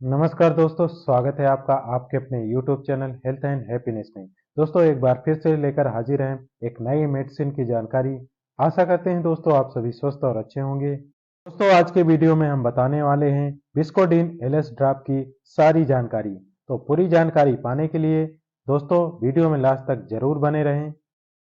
नमस्कार दोस्तों, स्वागत है आपका आपके अपने YouTube channel health and happiness में। दोस्तों एक बार फिर से लेकर हाजिर हैं एक नई मेडिसिन की जानकारी। आशा करते हैं दोस्तों आप सभी स्वस्थ और अच्छे होंगे। दोस्तों आज के वीडियो में हम बताने वाले हैं बिस्कोडिन एलएस ड्रॉप की सारी जानकारी। तो पूरी जानकारी पाने के लिए दोस्तों वीडियो में लास्ट तक जरूर बने रहें।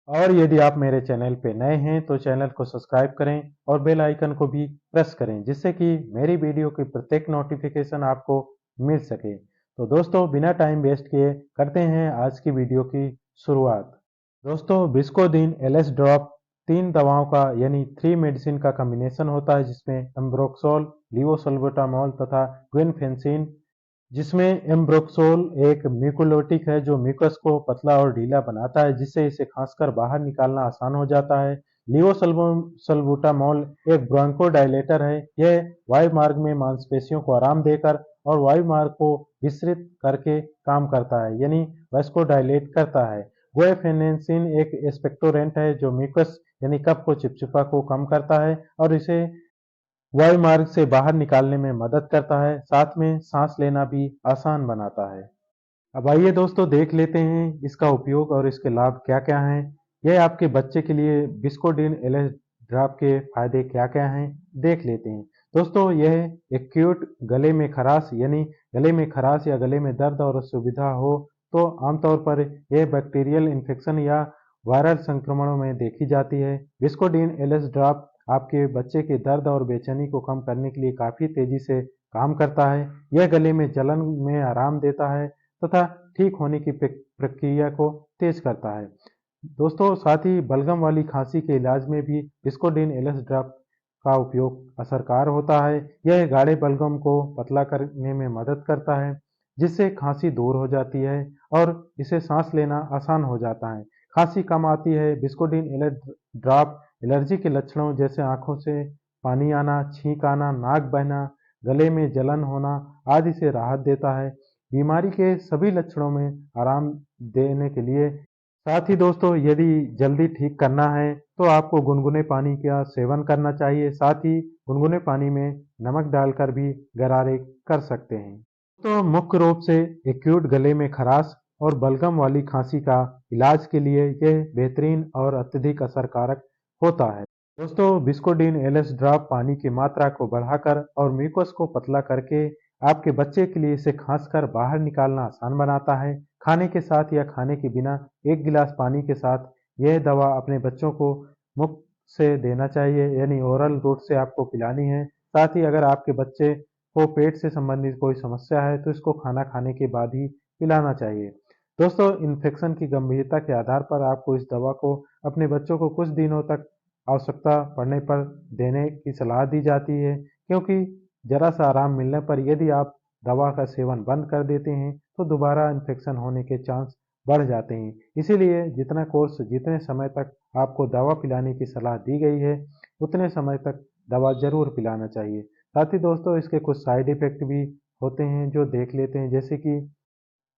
और यदि आप मेरे चैनल पे नए हैं तो चैनल को सब्सक्राइब करें और बेल आइकन को भी प्रेस करें, जिससे कि मेरी वीडियो की प्रत्येक नोटिफिकेशन आपको मिल सके। तो दोस्तों बिना टाइम वेस्ट किए करते हैं आज की वीडियो की शुरुआत। दोस्तों बिस्कोदिन एलएस ड्रॉप 3 दवाओं का यानी 3 मेडिसिन का कॉम्बिनेशन होता है, जिसमें एम्ब्रोक्सोल, लीवोसल्बुटामोल तथा गुइनफेंसिन। जिसमें एम्ब्रोक्सोल एक म्यूकोलाइटिक है जो म्यूकस को पतला और ढीला बनाता है, जिससे इसे खांसकर बाहर निकालना आसान हो जाता है। लीवोसल्बुटामोल एक ब्रोंकोडायलेटर है। यह वायु मार्ग में मांसपेशियों को आराम देकर और वायु मार्ग को विस्तृत करके काम करता है, यानी वास्कोडायलेट करता है। गुआनिफेनेसिन एक एक्सपेक्टोरेंट है जो म्यूकस यानी कफ को चिपचिपा को कम करता है और इसे वायु मार्ग से बाहर निकालने में मदद करता है, साथ में सांस लेना भी आसान बनाता है। अब आइए दोस्तों देख लेते हैं इसका उपयोग और इसके लाभ क्या क्या हैं। यह आपके बच्चे के लिए बिस्कोडिन एलएस ड्रॉप के फायदे क्या क्या हैं, देख लेते हैं। दोस्तों यह एक्यूट गले में खराश यानी गले में खराश या गले में दर्द और असुविधा हो तो आमतौर पर यह बैक्टीरियल इन्फेक्शन या वायरल संक्रमणों में देखी जाती है। बिस्कोडिन एलएस ड्रॉप आपके बच्चे के दर्द और बेचैनी को कम करने के लिए काफ़ी तेज़ी से काम करता है। यह गले में जलन में आराम देता है तथा ठीक होने की प्रक्रिया को तेज करता है। दोस्तों साथ ही बलगम वाली खांसी के इलाज में भी बिस्कोडिन एलएस ड्रॉप का उपयोग असरकार होता है। यह गाढ़े बलगम को पतला करने में मदद करता है, जिससे खांसी दूर हो जाती है और इसे सांस लेना आसान हो जाता है। खांसी कम आती है। बिस्कोडिन एलएस ड्रॉप एलर्जी के लक्षणों जैसे आंखों से पानी आना, छींक आना, नाक बहना, गले में जलन होना आदि से राहत देता है। बीमारी के सभी लक्षणों में आराम देने के लिए साथ ही दोस्तों यदि जल्दी ठीक करना है तो आपको गुनगुने पानी का सेवन करना चाहिए। साथ ही गुनगुने पानी में नमक डालकर भी गरारे कर सकते हैं। तो मुख्य रूप से एक्यूट गले में खराश और बलगम वाली खांसी का इलाज के लिए यह बेहतरीन और अत्यधिक असरकारक होता है। दोस्तों बिस्कोडिन एलएस ड्रॉप पानी की मात्रा को बढ़ाकर और म्यूकस को पतला करके आपके बच्चे के लिए इसे खांसकर बाहर निकालना आसान बनाता है। खाने के साथ या खाने के बिना 1 गिलास पानी के साथ यह दवा अपने बच्चों को मुफ्त से देना चाहिए, यानी ओरल रूट से आपको पिलानी है। साथ ही अगर आपके बच्चे को पेट से संबंधित कोई समस्या है तो इसको खाना खाने के बाद ही पिलाना चाहिए। दोस्तों इन्फेक्शन की गंभीरता के आधार पर आपको इस दवा को अपने बच्चों को कुछ दिनों तक आवश्यकता पड़ने पर देने की सलाह दी जाती है, क्योंकि जरा सा आराम मिलने पर यदि आप दवा का सेवन बंद कर देते हैं तो दोबारा इन्फेक्शन होने के चांस बढ़ जाते हैं। इसीलिए जितना कोर्स जितने समय तक आपको दवा पिलाने की सलाह दी गई है उतने समय तक दवा जरूर पिलाना चाहिए। साथ ही दोस्तों इसके कुछ साइड इफेक्ट भी होते हैं जो देख लेते हैं, जैसे कि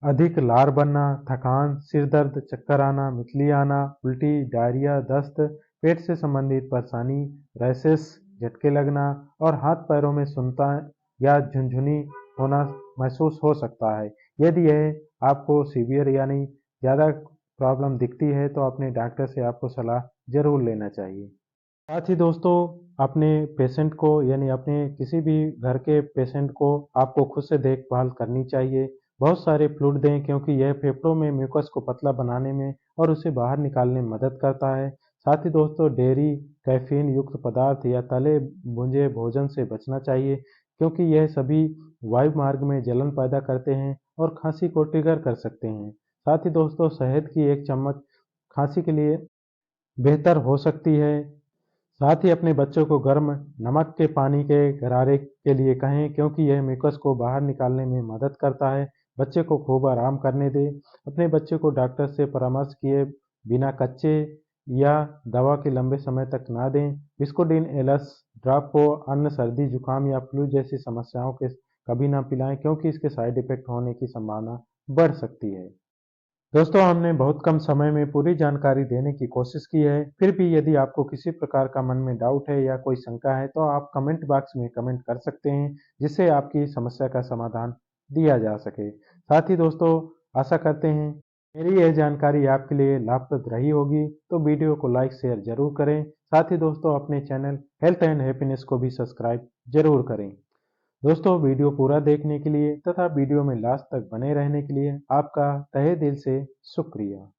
अधिक लार बनना, थकान, सिर दर्द, चक्कर आना, मितली आना, उल्टी, डायरिया, दस्त, पेट से संबंधित परेशानी, रैशेस, झटके लगना और हाथ पैरों में सुन्नता या झुनझुनी होना महसूस हो सकता है। यदि यह आपको सीवियर यानी ज़्यादा प्रॉब्लम दिखती है तो अपने डॉक्टर से आपको सलाह जरूर लेना चाहिए। साथ ही दोस्तों अपने पेशेंट को यानी अपने किसी भी घर के पेशेंट को आपको खुद से देखभाल करनी चाहिए। बहुत सारे फ्लूइड दें, क्योंकि यह फेफड़ों में म्यूकस को पतला बनाने में और उसे बाहर निकालने में मदद करता है। साथ ही दोस्तों डेयरी, कैफीन युक्त पदार्थ या तले भुने भोजन से बचना चाहिए, क्योंकि यह सभी वायु मार्ग में जलन पैदा करते हैं और खांसी को ट्रिगर कर सकते हैं। साथ ही दोस्तों शहद की 1 चम्मच खांसी के लिए बेहतर हो सकती है। साथ ही अपने बच्चों को गर्म नमक के पानी के गरारे के लिए कहें, क्योंकि यह म्यूकस को बाहर निकालने में मदद करता है। बच्चे को खूब आराम करने दें। अपने बच्चे को डॉक्टर से परामर्श किए बिना कच्चे या दवा के लंबे समय तक ना दें। बिस्कोडिन एलएस ड्रॉप को अन्य सर्दी जुकाम या फ्लू जैसी समस्याओं के कभी ना पिलाएं, क्योंकि इसके साइड इफेक्ट होने की संभावना बढ़ सकती है। दोस्तों हमने बहुत कम समय में पूरी जानकारी देने की कोशिश की है। फिर भी यदि आपको किसी प्रकार का मन में डाउट है या कोई शंका है तो आप कमेंट बॉक्स में कमेंट कर सकते हैं, जिससे आपकी समस्या का समाधान दिया जा सके। साथ ही दोस्तों आशा करते हैं मेरी यह जानकारी आपके लिए लाभप्रद रही होगी, तो वीडियो को लाइक शेयर जरूर करें। साथ ही दोस्तों अपने चैनल हेल्थ एंड हैप्पीनेस को भी सब्सक्राइब जरूर करें। दोस्तों वीडियो पूरा देखने के लिए तथा वीडियो में लास्ट तक बने रहने के लिए आपका तहे दिल से शुक्रिया।